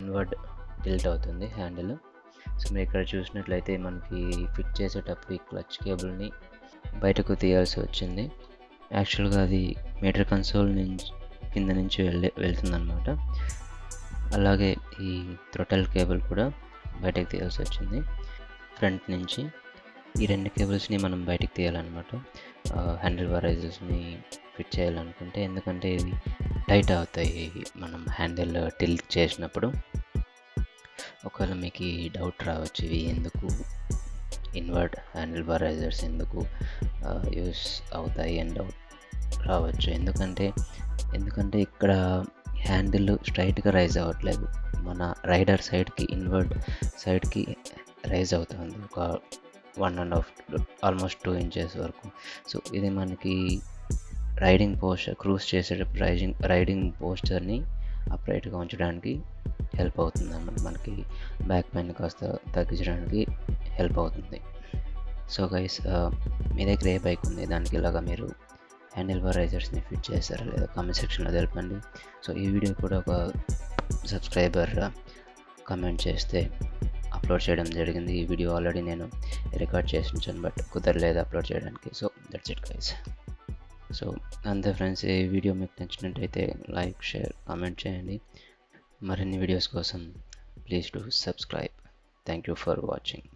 Inward tilt అవుతుంది handle. So మీరు ఇక్కడ చూసినట్లయితే మనకి ఫిట్ చేసేటప్పుడు ఈ క్లచ్ కేబుల్ని బయటకు తీయాల్సి వచ్చింది. యాక్చువల్గా అది మీటర్ కన్సోల్ కింద నుంచి వెళ్తుందన్నమాట. అలాగే ఈ థ్రొటల్ కేబుల్ కూడా బయటకు తీయాల్సి వచ్చింది ఫ్రంట్ నుంచి. ఈ 2 కేబుల్స్ని మనం బయటికి తీయాలన్నమాట హ్యాండిల్ బార్ రైజర్స్ని ఫిట్ చేయాలనుకుంటే, ఎందుకంటే ఇవి టైట్ అవుతాయి మనం హ్యాండిల్ టిల్ట్ చేసినప్పుడు. ఒకవేళ మీకు ఈ డౌట్ రావచ్చు, ఇవి ఎందుకు ఇన్వర్డ్ హ్యాండిల్ బార్ రైజర్స్ ఎందుకు యూస్ అవుతాయి అని డౌట్ రావచ్చు. ఎందుకంటే ఇక్కడ హ్యాండిల్ స్ట్రైట్గా రైజ్ అవ్వట్లేదు, మన రైడర్ సైడ్కి ఇన్వర్డ్ సైడ్కి రైజ్ అవుతుంది ఒక 1.5 ఆల్మోస్ట్ 2 ఇంచెస్ వరకు. సో ఇది మనకి రైడింగ్ పోస్చర్, క్రూజ్ చేసేటప్పుడు రైడింగ్ పోస్చర్ని అప్రైట్గా ఉంచడానికి హెల్ప్ అవుతుంది అన్నమాట. మనకి బ్యాక్ పెయిన్ కాస్త తగ్గించడానికి హెల్ప్ అవుతుంది. సో గైస్, మీ దగ్గర ఏ బైక్ ఉంది, దానికి ఇలాగా మీరు హ్యాండిల్ బార్ రైజర్స్ని ఫిట్ చేస్తారా లేదా కామెంట్ సెక్షన్లో తెలపండి. సో ఈ వీడియో కూడా ఒక సబ్స్క్రైబర్ కమెంట్ చేస్తే అప్లోడ్ చేయడం జరిగింది. ఈ వీడియో ఆల్రెడీ నేను రికార్డ్ చేసి ఉంచాను, బట్ కుదరలేదు అప్లోడ్ చేయడానికి. So that's it guys. So అంతే ఫ్రెండ్స్, ఈ వీడియో మీకు నచ్చినట్టయితే లైక్, షేర్, కామెంట్ చేయండి. మరిన్ని వీడియోస్ కోసం please do subscribe. Thank you for watching.